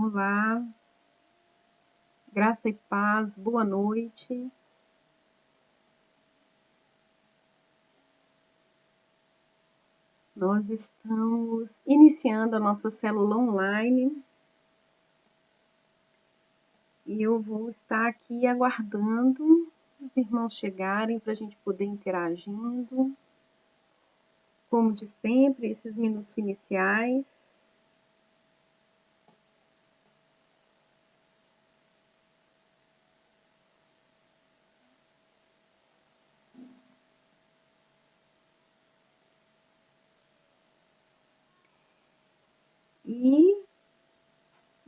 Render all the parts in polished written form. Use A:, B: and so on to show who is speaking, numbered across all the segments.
A: Olá, graça e paz, boa noite. Nós estamos iniciando a nossa célula online e eu vou estar aqui aguardando os irmãos chegarem para a gente poder interagindo. Como de sempre, esses minutos iniciais.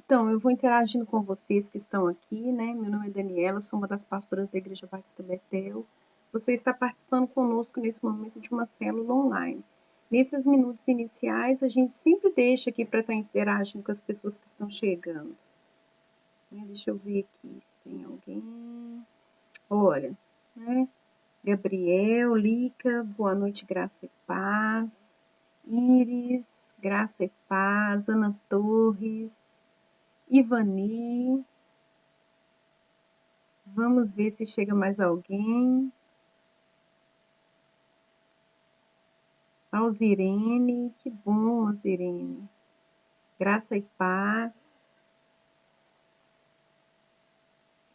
A: Então, eu vou interagindo com vocês que estão aqui, né? Meu nome é Daniela, sou uma das pastoras da Igreja Batista Betel. Você está participando conosco nesse momento de uma célula online. Nesses minutos iniciais, a gente sempre deixa aqui para estar interagindo com as pessoas que estão chegando. Deixa eu ver aqui se tem alguém. Olha, né? Gabriel, Lica, boa noite, graça e paz. Iris, graça e paz. Ana Torres. Ivani, vamos ver se chega mais alguém. Alzirene, que bom, Alzirene. Graça e paz.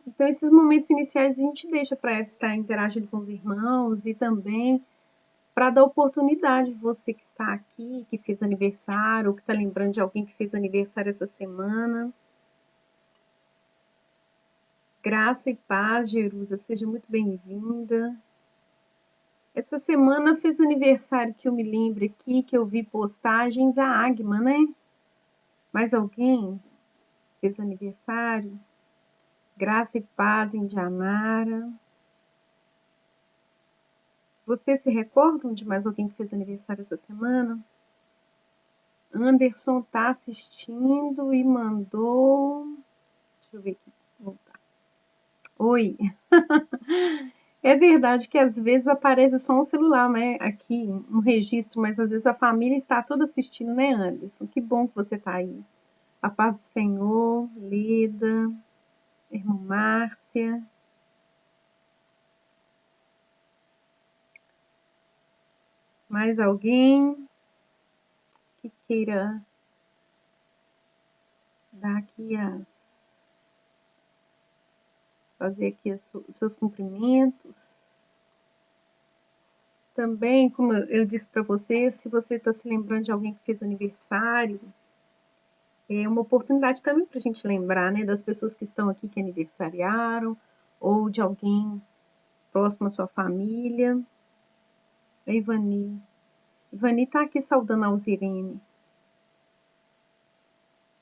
A: Então, esses momentos iniciais a gente deixa para estar interagindo com os irmãos e também para dar oportunidade de você que está aqui, que fez aniversário, ou que está lembrando de alguém que fez aniversário essa semana. Graça e paz, Jerusa, seja muito bem-vinda. Essa semana fez aniversário que eu me lembro aqui, que eu vi postagens, a Agma, né? Mais alguém fez aniversário? Graça e paz em Dianara. Vocês se recordam de mais alguém que fez aniversário essa semana? Anderson está assistindo e mandou... Deixa eu ver aqui. Voltar. Oi. É verdade que às vezes aparece só um celular, né? Aqui, um registro, mas às vezes a família está toda assistindo, né, Anderson? Que bom que você está aí. A paz do Senhor, Leda, irmã Márcia. Mais alguém que queira dar aqui fazer aqui os seus cumprimentos? Também, como eu disse para você, se você está se lembrando de alguém que fez aniversário, é uma oportunidade também para a gente lembrar, né, das pessoas que estão aqui que aniversariaram, ou de alguém próximo à sua família. A Ivani. Ivani está aqui saudando a Alzirene.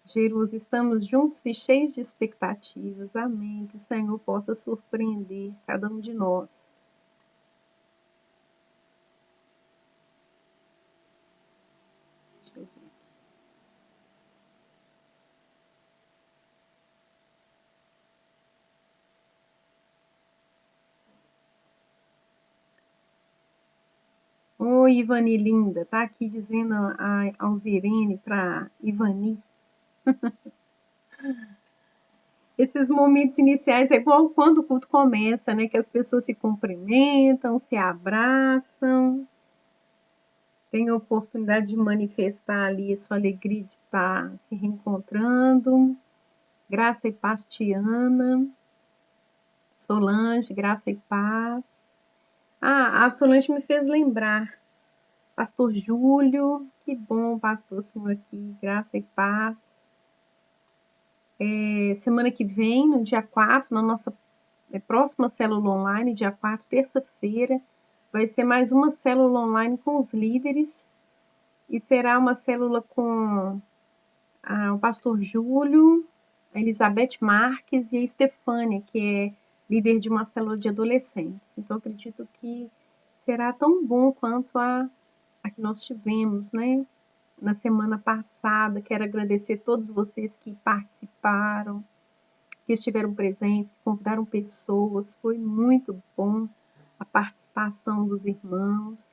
A: Jerusa, estamos juntos e cheios de expectativas. Amém. Que o Senhor possa surpreender cada um de nós. Deixa eu ver. Oi, Ivani linda. Tá aqui dizendo a Alzirene para Ivani. Esses momentos iniciais é igual quando o culto começa, né? Que as pessoas se cumprimentam, se abraçam, tem a oportunidade de manifestar ali a sua alegria de estar se reencontrando. Graça e paz, Tiana. Solange, graça e paz. A Solange me fez lembrar. Pastor Júlio, que bom, pastor, senhor aqui, graça e paz. Semana que vem, no dia 4, na nossa próxima célula online, dia 4, terça-feira, vai ser mais uma célula online com os líderes e será uma célula com o pastor Júlio, a Elizabeth Marques e a Estefânia, que é líder de uma célula de adolescentes. Então, acredito que será tão bom quanto a que nós tivemos, né? Na semana passada. Quero agradecer a todos vocês que participaram, que estiveram presentes, que convidaram pessoas. Foi muito bom a participação dos irmãos,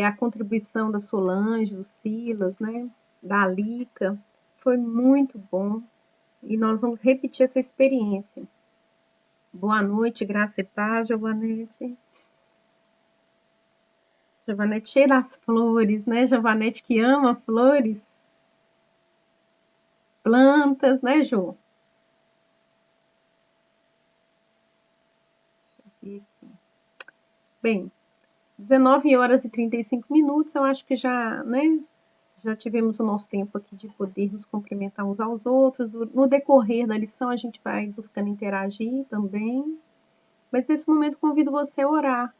A: a contribuição da Solange, do Silas, né? Da Alica. Foi muito bom. E nós vamos repetir essa experiência. Boa noite, graça e paz, Giovanete. Giovanete cheira as flores, né? Giovanete que ama flores. Plantas, né, Jo? Deixa eu ver aqui. Bem, 19 horas e 35 minutos, eu acho que já, né? Já tivemos o nosso tempo aqui de podermos cumprimentar uns aos outros. No decorrer da lição, a gente vai buscando interagir também. Mas nesse momento, convido você a orar,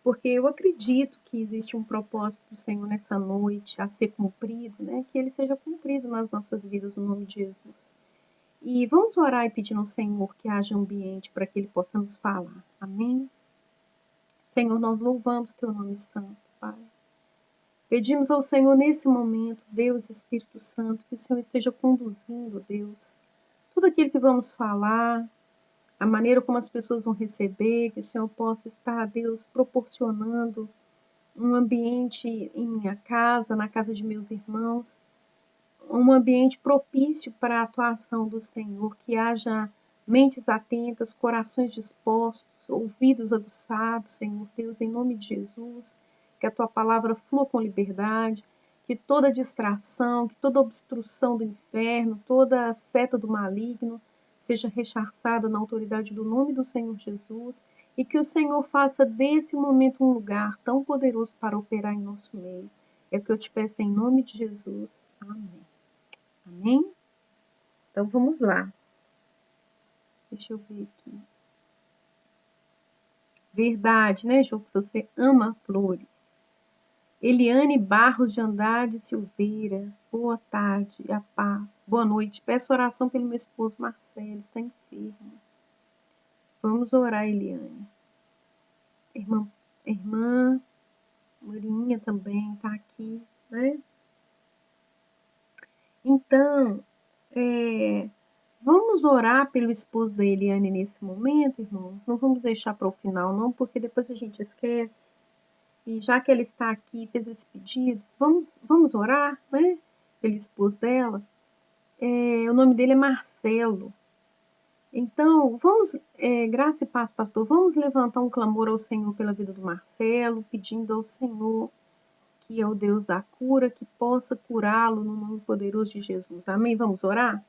A: porque eu acredito que existe um propósito do Senhor nessa noite a ser cumprido, né? Que ele seja cumprido nas nossas vidas, no nome de Jesus. E vamos orar e pedir ao Senhor que haja ambiente para que ele possa nos falar. Amém? Senhor, nós louvamos teu nome santo, Pai. Pedimos ao Senhor nesse momento, Deus Espírito Santo, que o Senhor esteja conduzindo, Deus, tudo aquilo que vamos falar, a maneira como as pessoas vão receber, que o Senhor possa estar, Deus, proporcionando um ambiente em minha casa, na casa de meus irmãos, um ambiente propício para a atuação do Senhor, que haja mentes atentas, corações dispostos, ouvidos aguçados, Senhor Deus, em nome de Jesus, que a tua palavra flua com liberdade, que toda distração, que toda obstrução do inferno, toda seta do maligno seja rechaçada na autoridade do nome do Senhor Jesus e que o Senhor faça desse momento um lugar tão poderoso para operar em nosso meio. É o que eu te peço em nome de Jesus. Amém. Amém? Então vamos lá. Deixa eu ver aqui. Verdade, né, Ju? Que você ama flores. Eliane Barros de Andrade Silveira. Boa tarde, a paz. Boa noite. Peço oração pelo meu esposo Marcelo, está enfermo. Vamos orar, Eliane. Irmã Marinha também está aqui, né? Então, vamos orar pelo esposo da Eliane nesse momento, irmãos? Não vamos deixar para o final, não, porque depois a gente esquece. E já que ela está aqui e fez esse pedido, vamos orar, né? Pelo esposo dela. O nome dele é Marcelo. Então, vamos, graça e paz, pastor, vamos levantar um clamor ao Senhor pela vida do Marcelo, pedindo ao Senhor, que é o Deus da cura, que possa curá-lo no nome poderoso de Jesus. Amém? Vamos orar?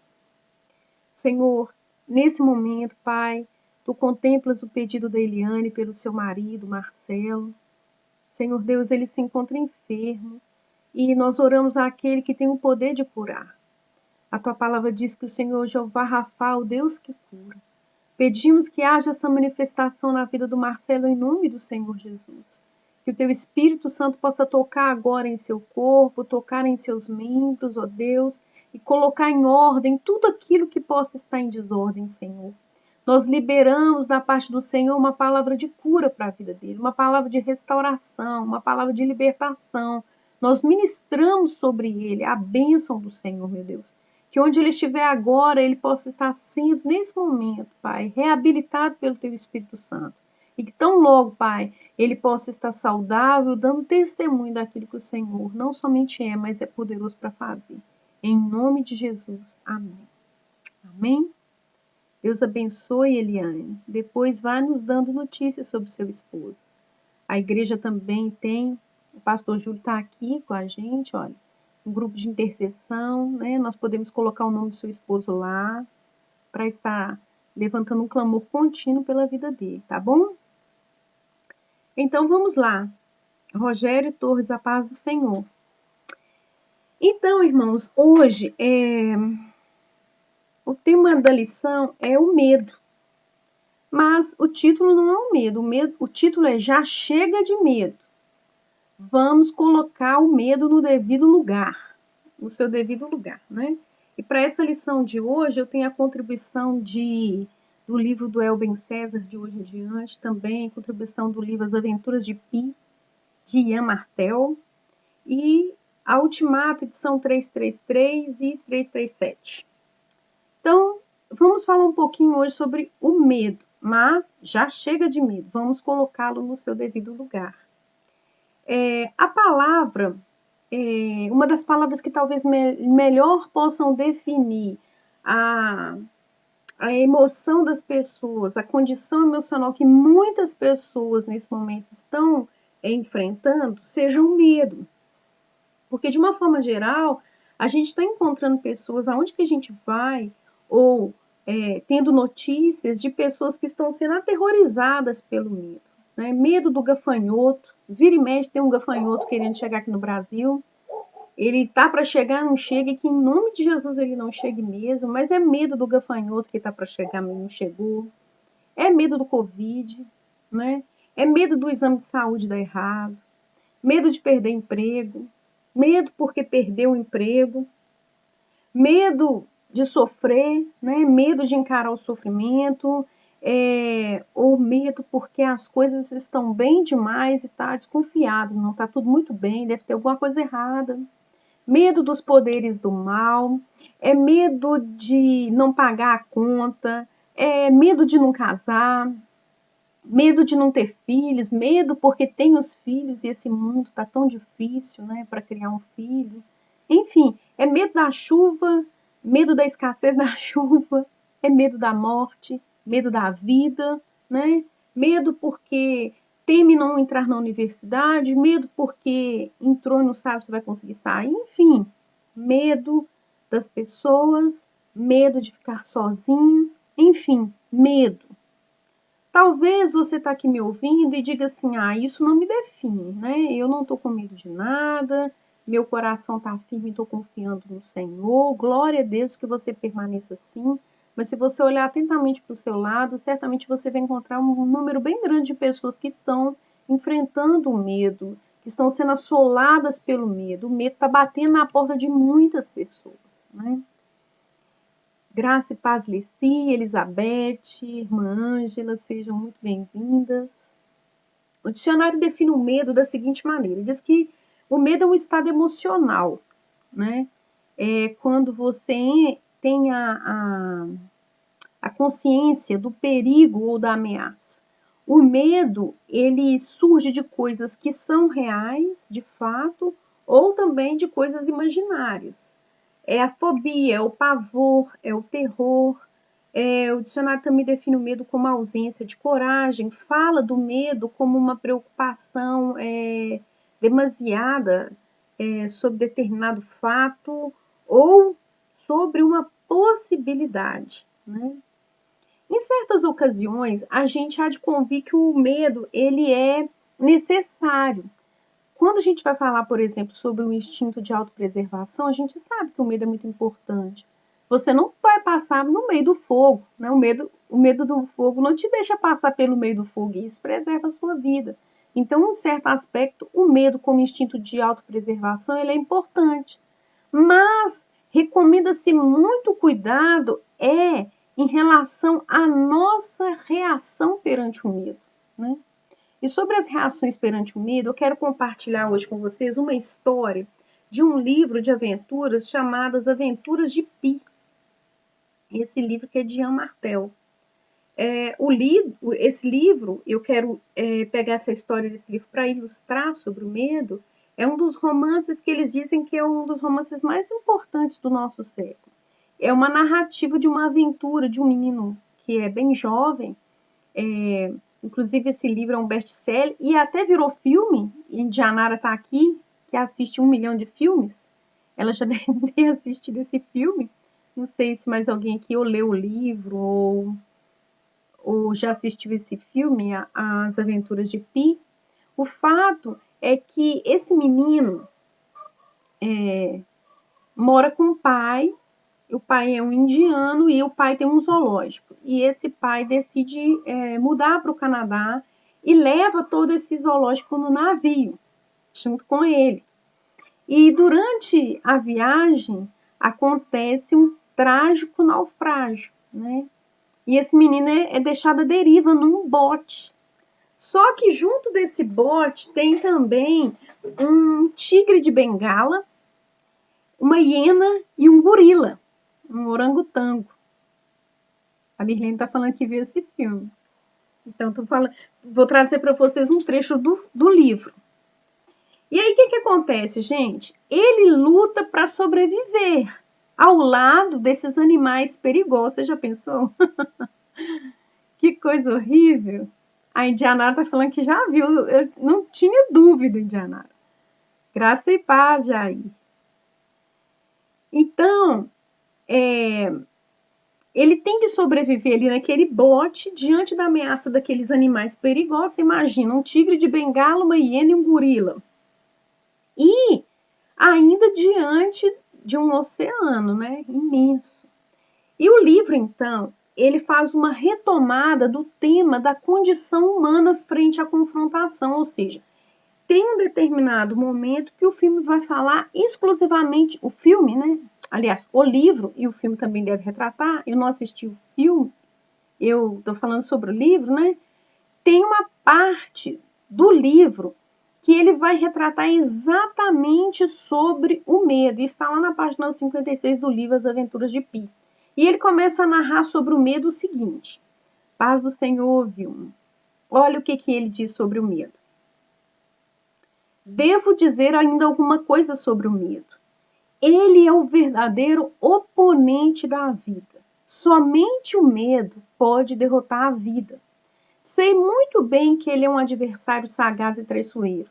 A: Senhor, nesse momento, Pai, Tu contemplas o pedido da Eliane pelo seu marido, Marcelo. Senhor Deus, ele se encontra enfermo e nós oramos àquele que tem o poder de curar. A Tua palavra diz que o Senhor Jeová Rafa, o Deus que cura. Pedimos que haja essa manifestação na vida do Marcelo em nome do Senhor Jesus. Que o Teu Espírito Santo possa tocar agora em seu corpo, tocar em seus membros, ó Deus, e colocar em ordem tudo aquilo que possa estar em desordem, Senhor. Nós liberamos da parte do Senhor uma palavra de cura para a vida dele, uma palavra de restauração, uma palavra de libertação. Nós ministramos sobre ele a bênção do Senhor, meu Deus. Que onde ele estiver agora, ele possa estar sendo, nesse momento, Pai, reabilitado pelo Teu Espírito Santo. E que tão logo, Pai, ele possa estar saudável, dando testemunho daquilo que o Senhor não somente é, mas é poderoso para fazer. Em nome de Jesus. Amém. Amém? Deus abençoe Eliane. Depois vá nos dando notícias sobre seu esposo. A igreja também tem, o pastor Júlio está aqui com a gente, olha, um grupo de intercessão, né? Nós podemos colocar o nome do seu esposo lá, para estar levantando um clamor contínuo pela vida dele, tá bom? Então vamos lá. Rogério Torres, a paz do Senhor. Então, irmãos, hoje o tema da lição é o medo. Mas o título não é o medo. O título é Já Chega de Medo. Vamos colocar o medo no devido lugar. No seu devido lugar, né? E para essa lição de hoje, eu tenho a contribuição do livro do Elben César, de hoje em diante, também contribuição do livro As Aventuras de Pi, de Ian Martel, e a Ultimato, edição 333 e 337. Então, vamos falar um pouquinho hoje sobre o medo, mas já chega de medo, vamos colocá-lo no seu devido lugar. A palavra, uma das palavras que talvez melhor possam definir a emoção das pessoas, a condição emocional que muitas pessoas nesse momento estão enfrentando, seja o medo. Porque, de uma forma geral, a gente está encontrando pessoas aonde que a gente vai, ou tendo notícias de pessoas que estão sendo aterrorizadas pelo medo. Né? Medo do gafanhoto. Vira e mexe, tem um gafanhoto querendo chegar aqui no Brasil. Ele tá para chegar, não chega, e que em nome de Jesus ele não chegue mesmo, mas é medo do gafanhoto que tá para chegar, mas não chegou. É medo do Covid, né? É medo do exame de saúde dar errado. Medo de perder emprego. Medo porque perdeu o emprego. Medo de sofrer, né? Medo de encarar o sofrimento. Ou medo porque as coisas estão bem demais e tá desconfiado, não tá tudo muito bem, deve ter alguma coisa errada. Medo dos poderes do mal, medo de não pagar a conta, medo de não casar, medo de não ter filhos, medo porque tem os filhos e esse mundo tá tão difícil, né, para criar um filho. Enfim, é medo da chuva, medo da escassez da chuva, é medo da morte, medo da vida, né? Medo porque teme não entrar na universidade, medo porque entrou e não sabe se vai conseguir sair, enfim, medo das pessoas, medo de ficar sozinho, enfim, medo. Talvez você está aqui me ouvindo e diga assim, isso não me define, né? Eu não estou com medo de nada, meu coração está firme, estou confiando no Senhor, glória a Deus que você permaneça assim. Mas se você olhar atentamente para o seu lado, certamente você vai encontrar um número bem grande de pessoas que estão enfrentando o medo, que estão sendo assoladas pelo medo. O medo está batendo na porta de muitas pessoas, né? Graça e paz, Leci, Elizabeth, irmã Ângela, sejam muito bem-vindas. O dicionário define o medo da seguinte maneira: diz que o medo é um estado emocional, né? É quando você tem a consciência do perigo ou da ameaça. O medo, ele surge de coisas que são reais, de fato, ou também de coisas imaginárias. É a fobia, é o pavor, é o terror. O dicionário também define o medo como ausência de coragem, fala do medo como uma preocupação demasiada sobre determinado fato ou sobre uma possibilidade, né? Em certas ocasiões, a gente há de convir que o medo ele é necessário. Quando a gente vai falar, por exemplo, sobre o instinto de autopreservação, a gente sabe que o medo é muito importante. Você não vai passar no meio do fogo, né? O medo do fogo não te deixa passar pelo meio do fogo, e isso preserva a sua vida. Então, em certo aspecto, o medo como instinto de autopreservação, ele é importante. Mas recomenda-se muito cuidado em relação à nossa reação perante o medo, né? E sobre as reações perante o medo, eu quero compartilhar hoje com vocês uma história de um livro de aventuras chamado As Aventuras de Pi. Esse livro que é de Ian Martel. Esse livro, eu quero pegar essa história desse livro para ilustrar sobre o medo, é um dos romances que eles dizem que é um dos romances mais importantes do nosso século. É uma narrativa de uma aventura de um menino que é bem jovem, inclusive esse livro é um best-seller e até virou filme. Indianara está aqui, que assiste 1 milhão de filmes. Ela já deve ter assistido esse filme. Não sei se mais alguém aqui ou leu o livro ou já assistiu esse filme, As Aventuras de Pi. O fato é que esse menino mora com o pai é um indiano e o pai tem um zoológico. E esse pai decide mudar para o Canadá e leva todo esse zoológico no navio, junto com ele. E durante a viagem acontece um trágico naufrágio, né? E esse menino é deixado à deriva num bote. Só que junto desse bote tem também um tigre de bengala, uma hiena e um gorila, um orangotango. A Mirlene está falando que viu esse filme. Então, vou trazer para vocês um trecho do livro. E aí, o que acontece, gente? Ele luta para sobreviver. ao lado desses animais perigosos. Você já pensou? Que coisa horrível. A Indianara tá falando que já viu. Eu não tinha dúvida, Indianara. Graça e paz, Jair. Então, ele tem que sobreviver ali naquele bote diante da ameaça daqueles animais perigosos. Imagina, um tigre de bengala, uma hiena e um gorila. E ainda diante de um oceano, né, imenso. E o livro, então, ele faz uma retomada do tema da condição humana frente à confrontação, ou seja, tem um determinado momento que o filme vai falar exclusivamente, o filme, né? Aliás, o livro, e o filme também deve retratar, eu não assisti o filme, eu estou falando sobre o livro, né? Tem uma parte do livro que ele vai retratar exatamente sobre o medo, e está lá na página 56 do livro As Aventuras de Pi. E ele começa a narrar sobre o medo o seguinte: paz do Senhor, Vilma. Olha o que ele diz sobre o medo. Devo dizer ainda alguma coisa sobre o medo. Ele é o verdadeiro oponente da vida. Somente o medo pode derrotar a vida. Sei muito bem que ele é um adversário sagaz e traiçoeiro.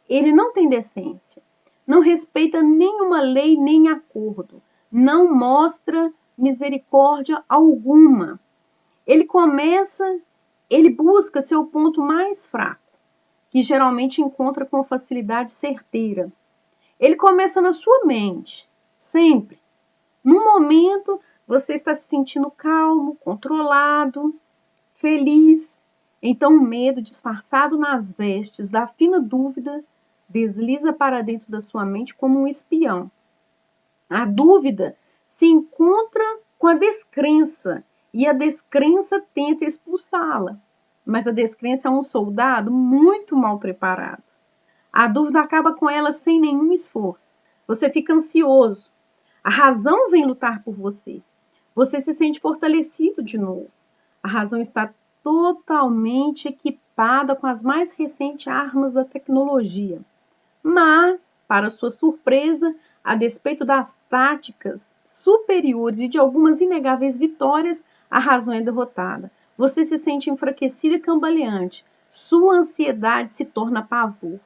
A: Ele não tem decência, não respeita nenhuma lei nem acordo, não mostra misericórdia alguma. Ele busca seu ponto mais fraco, que geralmente encontra com facilidade certeira. Ele começa na sua mente, sempre. No momento, você está se sentindo calmo, controlado, feliz. Então, o medo, disfarçado nas vestes da fina dúvida, desliza para dentro da sua mente como um espião. A dúvida se encontra com a descrença e a descrença tenta expulsá-la. Mas a descrença é um soldado muito mal preparado. A dúvida acaba com ela sem nenhum esforço. Você fica ansioso. A razão vem lutar por você. Você se sente fortalecido de novo. A razão está totalmente equipada com as mais recentes armas da tecnologia. Mas, para sua surpresa, a despeito das táticas superiores e de algumas inegáveis vitórias, a razão é derrotada. Você se sente enfraquecido e cambaleante. Sua ansiedade se torna pavor.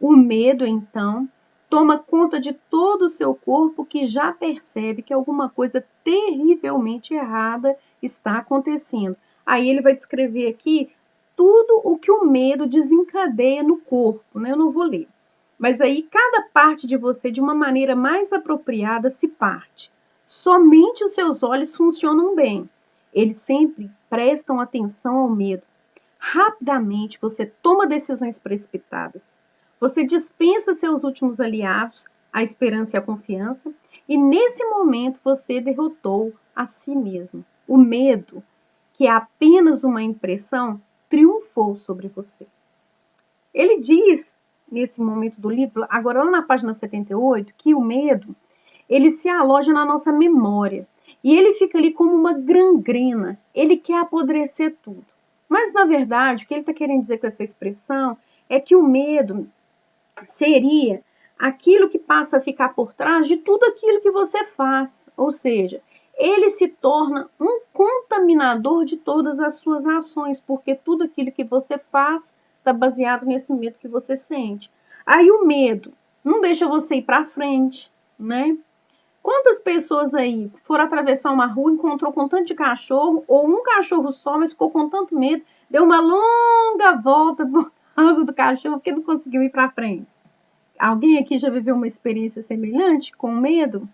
A: O medo, então, toma conta de todo o seu corpo, que já percebe que alguma coisa terrivelmente errada está acontecendo. Aí ele vai descrever aqui tudo o que o medo desencadeia no corpo, né? Eu não vou ler. Mas aí cada parte de você, de uma maneira mais apropriada, se parte. Somente os seus olhos funcionam bem. Eles sempre prestam atenção ao medo. Rapidamente você toma decisões precipitadas. Você dispensa seus últimos aliados, a esperança e a confiança, e nesse momento você derrotou a si mesmo. O medo, que é apenas uma impressão, triunfou sobre você. Ele diz, nesse momento do livro, agora lá na página 78, que o medo, ele se aloja na nossa memória. E ele fica ali como uma gangrena. Ele quer apodrecer tudo. Mas, na verdade, o que ele está querendo dizer com essa expressão é que o medo seria aquilo que passa a ficar por trás de tudo aquilo que você faz. Ou seja, ele se torna um contaminador de todas as suas ações, porque tudo aquilo que você faz está baseado nesse medo que você sente. Aí o medo não deixa você ir para frente, né? Quantas pessoas aí foram atravessar uma rua, encontrou com tanto de cachorro, ou um cachorro só, mas ficou com tanto medo, deu uma longa volta por causa do cachorro, porque não conseguiu ir para frente? Alguém aqui já viveu uma experiência semelhante com medo?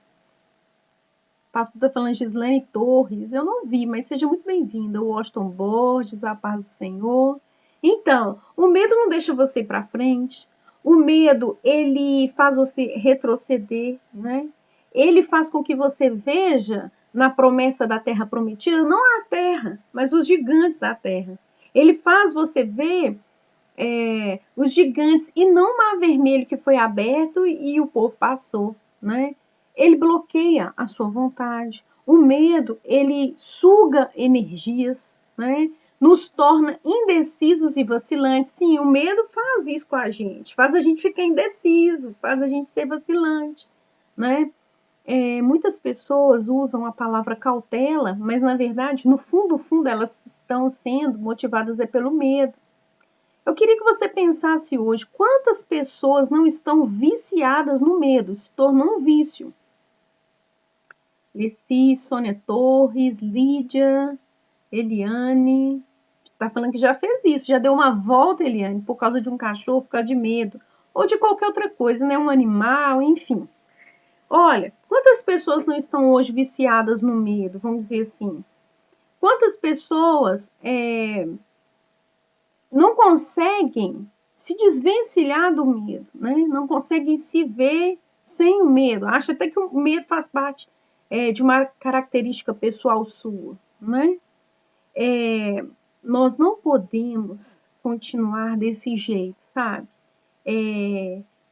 A: O pastor está falando Gislaine Torres. Eu não vi, mas seja muito bem-vinda. O Washington Borges, a paz do Senhor. Então, o medo não deixa você ir para frente. O medo, ele faz você retroceder, né? Ele faz com que você veja na promessa da terra prometida, não a terra, mas os gigantes da terra. Ele faz você ver os gigantes e não o mar vermelho que foi aberto e o povo passou, né? Ele bloqueia a sua vontade. O medo, ele suga energias, né? Nos torna indecisos e vacilantes. Sim, o medo faz isso com a gente, faz a gente ficar indeciso, faz a gente ser vacilante, né? muitas pessoas usam a palavra cautela, mas na verdade, no fundo, elas estão sendo motivadas pelo medo. Eu queria que você pensasse hoje, quantas pessoas não estão viciadas no medo, se tornou um vício? Leci, Sônia Torres, Lídia, Eliane, tá falando que já fez isso, já deu uma volta, Eliane, por causa de um cachorro, por causa de medo, ou de qualquer outra coisa, né? Um animal, enfim. Olha, quantas pessoas não estão hoje viciadas no medo, vamos dizer assim? Quantas pessoas não conseguem se desvencilhar do medo, né? Não conseguem se ver sem o medo. Acha até que o medo faz parte de uma característica pessoal sua, né? Nós não podemos continuar desse jeito, sabe?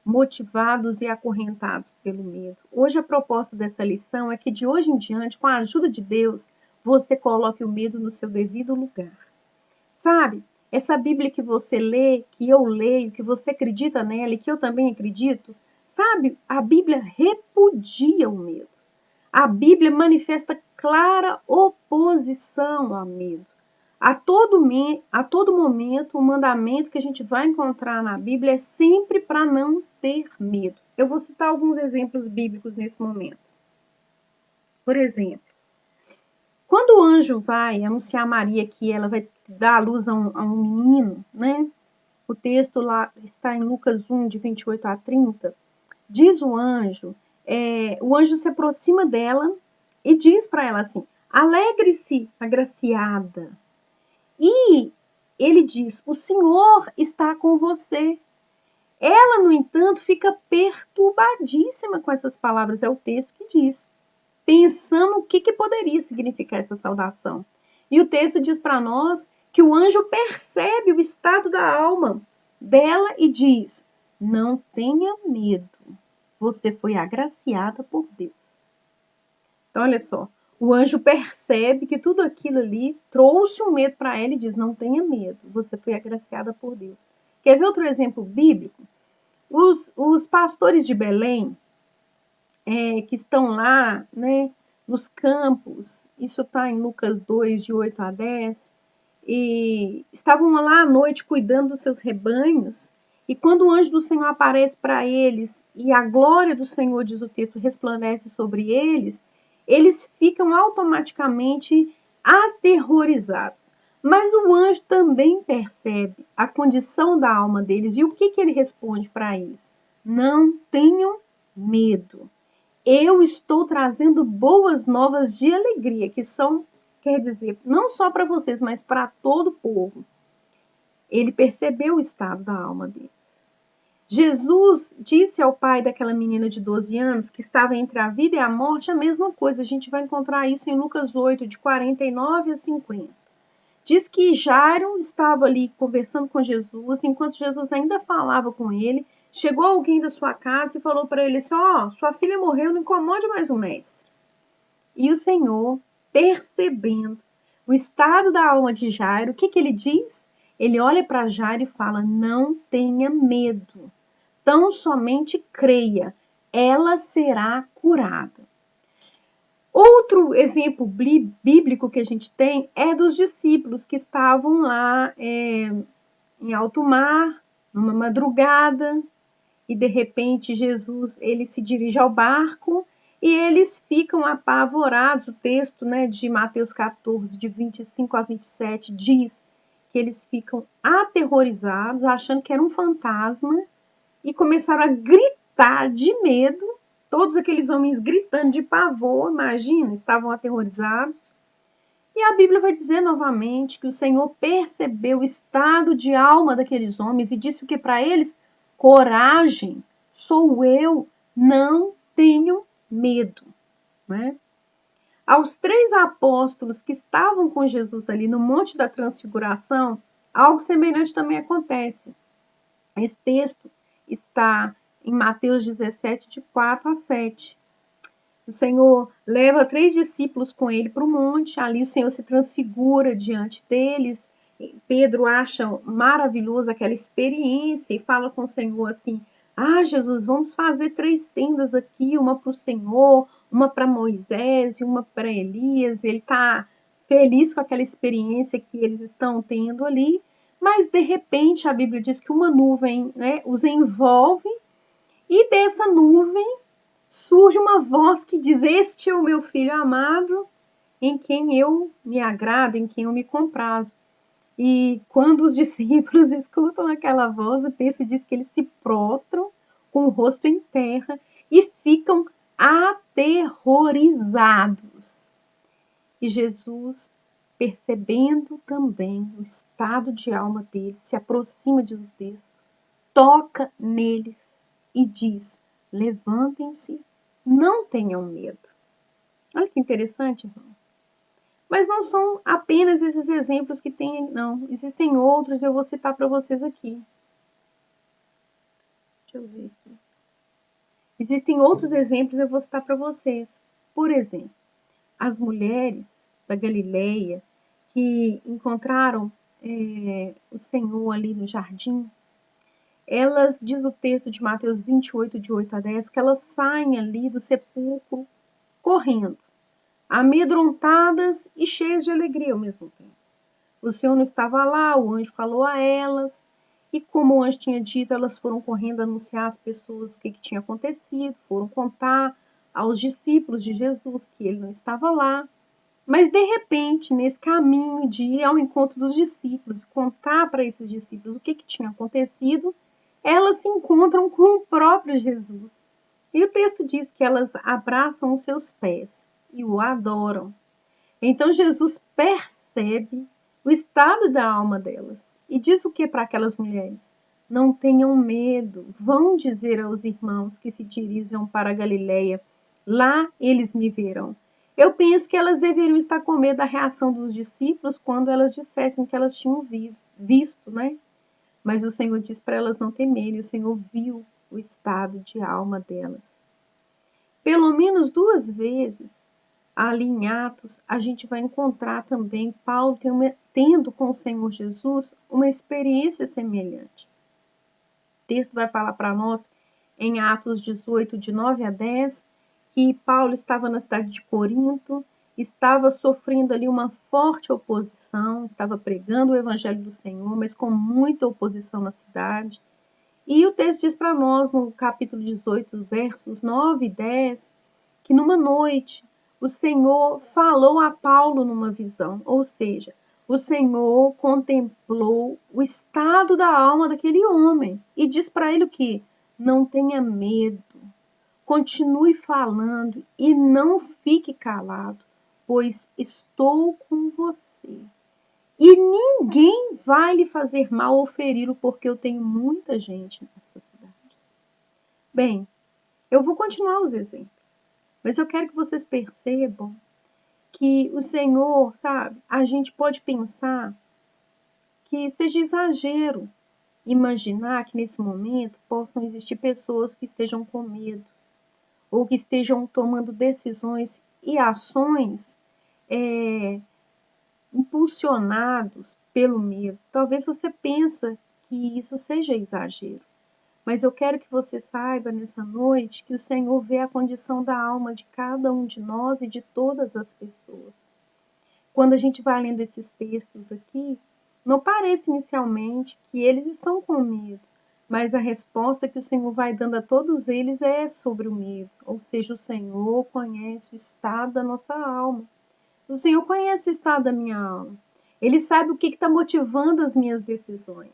A: Motivados e acorrentados pelo medo. Hoje a proposta dessa lição é que de hoje em diante, com a ajuda de Deus, você coloque o medo no seu devido lugar. Sabe? Essa Bíblia que você lê, que eu leio, que você acredita nela e que eu também acredito, sabe? A Bíblia repudia o medo. A Bíblia manifesta clara oposição ao medo. A todo momento, o mandamento que a gente vai encontrar na Bíblia é sempre para não ter medo. Eu vou citar alguns exemplos bíblicos nesse momento. Por exemplo, quando o anjo vai anunciar a Maria que ela vai dar à luz a um menino, né? O texto lá está em Lucas 1, de 28 a 30. Diz o anjo se aproxima dela e diz para ela assim: alegre-se, agraciada. E ele diz: o Senhor está com você. Ela, no entanto, fica perturbadíssima com essas palavras. É o texto que diz, pensando o que poderia significar essa saudação. E o texto diz para nós que o anjo percebe o estado da alma dela e diz: não tenha medo, você foi agraciada por Deus. Então, olha só, o anjo percebe que tudo aquilo ali trouxe um medo para ela e diz: não tenha medo, você foi agraciada por Deus. Quer ver outro exemplo bíblico? Os pastores de Belém, que estão lá, né, nos campos, isso está em Lucas 2, de 8 a 10, e estavam lá à noite cuidando dos seus rebanhos, e quando o anjo do Senhor aparece para eles, e a glória do Senhor, diz o texto, resplandece sobre eles, eles ficam automaticamente aterrorizados. Mas o anjo também percebe a condição da alma deles, e o que ele responde para eles? Não tenham medo. Eu estou trazendo boas novas de alegria, que são, quer dizer, não só para vocês, mas para todo o povo. Ele percebeu o estado da alma deles. Jesus disse ao pai daquela menina de 12 anos, que estava entre a vida e a morte, a mesma coisa. A gente vai encontrar isso em Lucas 8, de 49 a 50. Diz que Jairo estava ali conversando com Jesus, enquanto Jesus ainda falava com ele. Chegou alguém da sua casa e falou para ele assim: sua filha morreu, não incomode mais o mestre. E o Senhor, percebendo o estado da alma de Jairo, o que ele diz? Ele olha para Jairo e fala: não tenha medo, tão somente creia, ela será curada. Outro exemplo bíblico que a gente tem é dos discípulos que estavam lá em alto mar, numa madrugada, e de repente Jesus ele se dirige ao barco e eles ficam apavorados. O texto, né, de Mateus 14, de 25 a 27, diz que eles ficam aterrorizados, achando que era um fantasma, e começaram a gritar de medo. Todos aqueles homens gritando de pavor, imagina, estavam aterrorizados. E a Bíblia vai dizer novamente que o Senhor percebeu o estado de alma daqueles homens e disse o que para eles? Coragem, sou eu, não tenham medo. Né? Aos 3 apóstolos que estavam com Jesus ali no Monte da Transfiguração, algo semelhante também acontece. Esse texto está em Mateus 17, de 4 a 7. O Senhor leva 3 discípulos com ele para o monte, ali o Senhor se transfigura diante deles. Pedro acha maravilhosa aquela experiência e fala com o Senhor assim: Jesus, vamos fazer 3 tendas aqui, uma para o Senhor, uma para Moisés e uma para Elias. Ele está feliz com aquela experiência que eles estão tendo ali, mas de repente a Bíblia diz que uma nuvem, né, os envolve, e dessa nuvem surge uma voz que diz: este é o meu filho amado, em quem eu me agrado, em quem eu me comprazo. E quando os discípulos escutam aquela voz, o texto diz que eles se prostram com o rosto em terra e ficam aterrorizados. E Jesus, percebendo também o estado de alma deles, se aproxima, diz o texto, toca neles e diz: levantem-se, não tenham medo. Olha que interessante, irmãos. Mas não são apenas esses exemplos que tem, não. Existem outros, eu vou citar para vocês aqui. Deixa eu ver aqui. Existem outros exemplos, eu vou citar para vocês. Por exemplo, as mulheres da Galileia que encontraram o Senhor ali no jardim, elas, diz o texto de Mateus 28, de 8 a 10, que elas saem ali do sepulcro correndo, amedrontadas e cheias de alegria ao mesmo tempo. O Senhor não estava lá, o anjo falou a elas, e como o anjo tinha dito, elas foram correndo anunciar às pessoas o que tinha acontecido, foram contar aos discípulos de Jesus que ele não estava lá. Mas, de repente, nesse caminho de ir ao encontro dos discípulos e contar para esses discípulos o que tinha acontecido, elas se encontram com o próprio Jesus. E o texto diz que elas abraçam os seus pés e o adoram. Então, Jesus percebe o estado da alma delas e diz o que para aquelas mulheres? Não tenham medo, vão dizer aos irmãos que se dirijam para a Galileia, lá eles me verão. Eu penso que elas deveriam estar com medo da reação dos discípulos quando elas dissessem que elas tinham visto, né? Mas o Senhor diz para elas não temerem, o Senhor viu o estado de alma delas. Pelo menos 2 vezes, ali em Atos, a gente vai encontrar também Paulo tendo com o Senhor Jesus uma experiência semelhante. O texto vai falar para nós, em Atos 18, de 9 a 10, que Paulo estava na cidade de Corinto, estava sofrendo ali uma forte oposição, estava pregando o evangelho do Senhor, mas com muita oposição na cidade. E o texto diz para nós, no capítulo 18, versos 9 e 10, que numa noite o Senhor falou a Paulo numa visão, ou seja, o Senhor contemplou o estado da alma daquele homem e diz para ele o que? Não tenha medo, continue falando e não fique calado, pois estou com você. E ninguém vai lhe fazer mal ou feri-lo, porque eu tenho muita gente nessa cidade. Bem, eu vou continuar os exemplos, mas eu quero que vocês percebam que o Senhor, sabe, a gente pode pensar que seja exagero imaginar que nesse momento possam existir pessoas que estejam com medo ou que estejam tomando decisões e ações impulsionados pelo medo. Talvez você pense que isso seja exagero, mas eu quero que você saiba nessa noite que o Senhor vê a condição da alma de cada um de nós e de todas as pessoas. Quando a gente vai lendo esses textos aqui, não parece inicialmente que eles estão com medo, mas a resposta que o Senhor vai dando a todos eles é sobre o medo, ou seja, o Senhor conhece o estado da nossa alma. O Senhor conhece o estado da minha alma. Ele sabe o que está motivando as minhas decisões.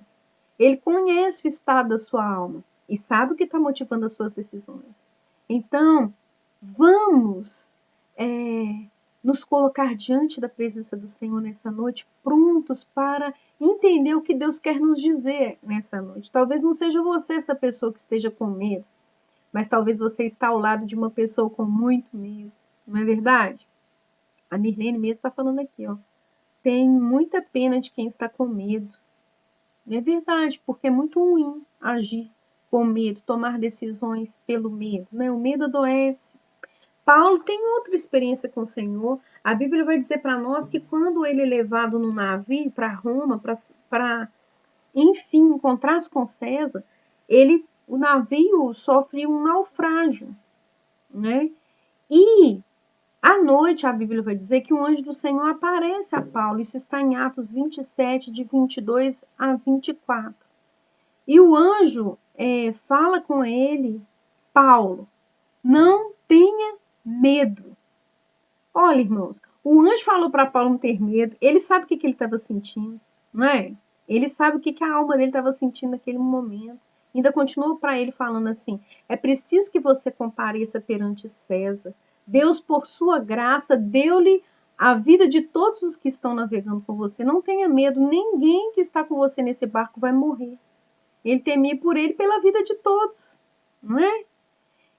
A: Ele conhece o estado da sua alma e sabe o que está motivando as suas decisões. Então, vamos nos colocar diante da presença do Senhor nessa noite, prontos para entender o que Deus quer nos dizer nessa noite. Talvez não seja você essa pessoa que esteja com medo, mas talvez você está ao lado de uma pessoa com muito medo. Não é verdade? A Nirlene mesmo está falando aqui, ó. Tem muita pena de quem está com medo. É verdade, porque é muito ruim agir com medo, tomar decisões pelo medo, né? O medo adoece. Paulo tem outra experiência com o Senhor. A Bíblia vai dizer para nós que quando ele é levado no navio para Roma, para enfim encontrar-se com César, o navio sofre um naufrágio, né? E à noite a Bíblia vai dizer que o anjo do Senhor aparece a Paulo. Isso está em Atos 27, de 22 a 24. E o anjo fala com ele, Paulo, não tenha medo. Olha, irmãos, o anjo falou para Paulo não ter medo. Ele sabe o que ele estava sentindo, não é? Ele sabe o que a alma dele estava sentindo naquele momento. Ainda continuou para ele falando assim: é preciso que você compareça perante César. Deus, por sua graça, deu-lhe a vida de todos os que estão navegando com você. Não tenha medo, ninguém que está com você nesse barco vai morrer. Ele temia por ele pela vida de todos, não é?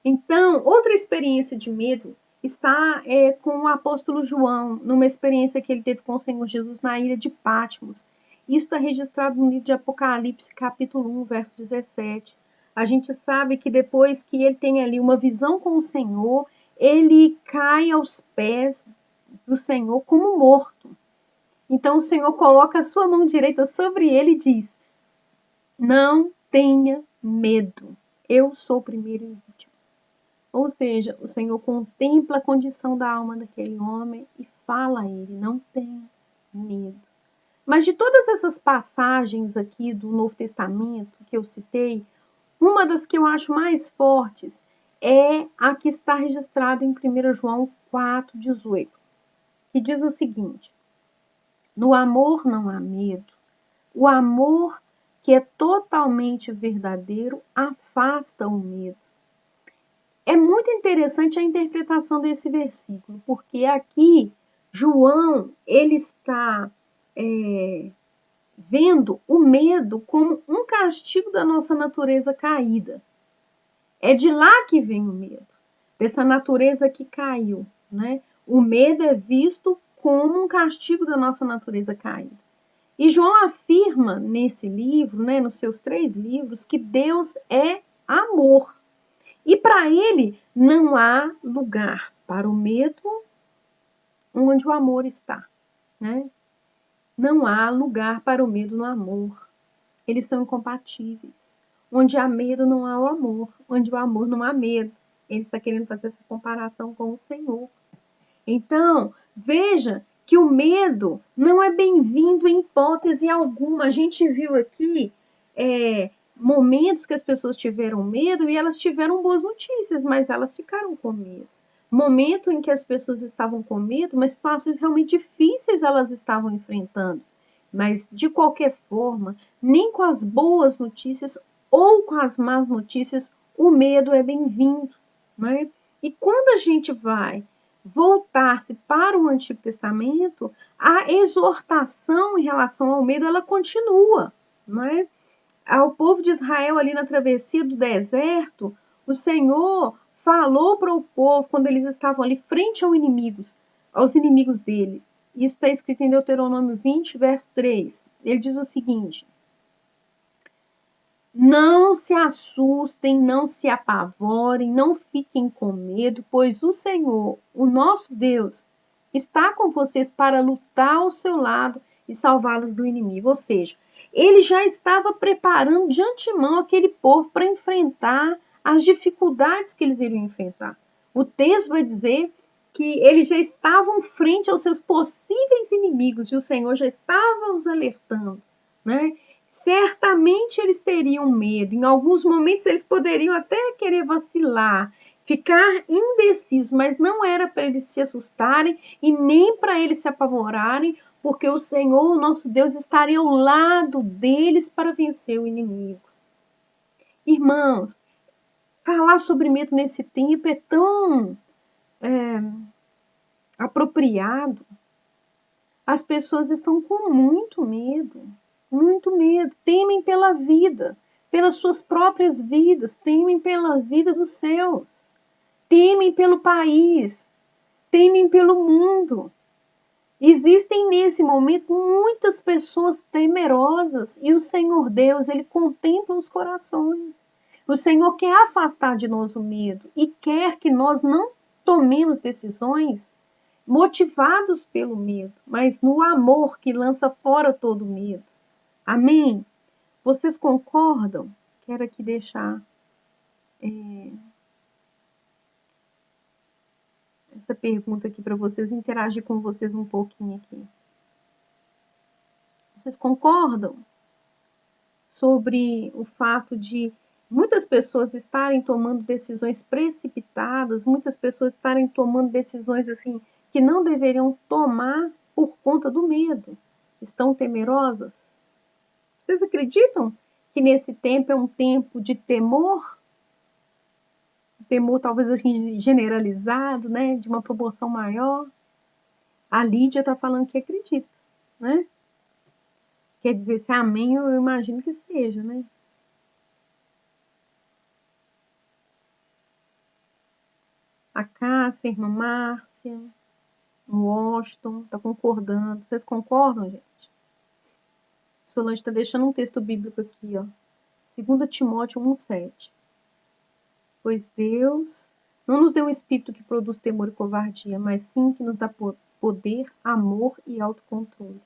A: Então, outra experiência de medo está com o apóstolo João, numa experiência que ele teve com o Senhor Jesus na ilha de Patmos. Isso está registrado no livro de Apocalipse, capítulo 1, verso 17. A gente sabe que depois que ele tem ali uma visão com o Senhor, ele cai aos pés do Senhor como morto. Então o Senhor coloca a sua mão direita sobre ele e diz: não tenha medo, eu sou o primeiro e o último. Ou seja, o Senhor contempla a condição da alma daquele homem e fala a ele: não tenha medo. Mas de todas essas passagens aqui do Novo Testamento que eu citei, uma das que eu acho mais fortes é a que está registrada em 1 João 4,18, que diz o seguinte: no amor não há medo. O amor que é totalmente verdadeiro afasta o medo. É muito interessante a interpretação desse versículo, porque aqui João ele está vendo o medo como um castigo da nossa natureza caída. É de lá que vem o medo, dessa natureza que caiu, né? O medo é visto como um castigo da nossa natureza caída. E João afirma nesse livro, né, nos seus 3 livros, que Deus é amor. E para ele não há lugar para o medo onde o amor está, né? Não há lugar para o medo no amor. Eles são incompatíveis. Onde há medo não há o amor. Onde o amor não há medo. Ele está querendo fazer essa comparação com o Senhor. Então, veja que o medo não é bem-vindo em hipótese alguma. A gente viu aqui momentos que as pessoas tiveram medo e elas tiveram boas notícias, mas elas ficaram com medo. Momento em que as pessoas estavam com medo, mas situações realmente difíceis elas estavam enfrentando. Mas, de qualquer forma, nem com as boas notícias ou com as más notícias, o medo é bem-vindo, né? E quando a gente vai voltar-se para o Antigo Testamento, a exortação em relação ao medo, ela continua, né? Ao povo de Israel ali na travessia do deserto, o Senhor falou para o povo quando eles estavam ali frente aos inimigos dele. Isso está escrito em Deuteronômio 20, verso 3. Ele diz o seguinte: não se assustem, não se apavorem, não fiquem com medo, pois o Senhor, o nosso Deus, está com vocês para lutar ao seu lado e salvá-los do inimigo. Ou seja, ele já estava preparando de antemão aquele povo para enfrentar as dificuldades que eles iriam enfrentar. O texto vai dizer que eles já estavam frente aos seus possíveis inimigos e o Senhor já estava os alertando, né? Certamente eles teriam medo. Em alguns momentos eles poderiam até querer vacilar, ficar indecisos, mas não era para eles se assustarem e nem para eles se apavorarem, porque o Senhor, o nosso Deus, estaria ao lado deles para vencer o inimigo. Irmãos, falar sobre medo nesse tempo é tão apropriado. As pessoas estão com muito medo, temem pela vida, pelas suas próprias vidas, temem pela vida dos seus, temem pelo país, temem pelo mundo. Existem nesse momento muitas pessoas temerosas e o Senhor Deus, ele contempla os corações. O Senhor quer afastar de nós o medo e quer que nós não tomemos decisões motivados pelo medo, mas no amor que lança fora todo medo. Amém? Vocês concordam? Quero aqui deixar essa pergunta aqui para vocês, interagir com vocês um pouquinho aqui. Vocês concordam sobre o fato de muitas pessoas estarem tomando decisões precipitadas, muitas pessoas estarem tomando decisões assim que não deveriam tomar por conta do medo? Estão temerosas? Vocês acreditam que nesse tempo é um tempo de temor? Temor talvez assim generalizado, né? De uma proporção maior. A Lídia está falando que acredita, né? Quer dizer, se amém, eu imagino que seja, né? A Cássia, a irmã Márcia, o Washington, tá concordando. Vocês concordam, gente? Solange está deixando um texto bíblico aqui, ó. 2 Timóteo 1,7. Pois Deus não nos deu um espírito que produz temor e covardia, mas sim que nos dá poder, amor e autocontrole.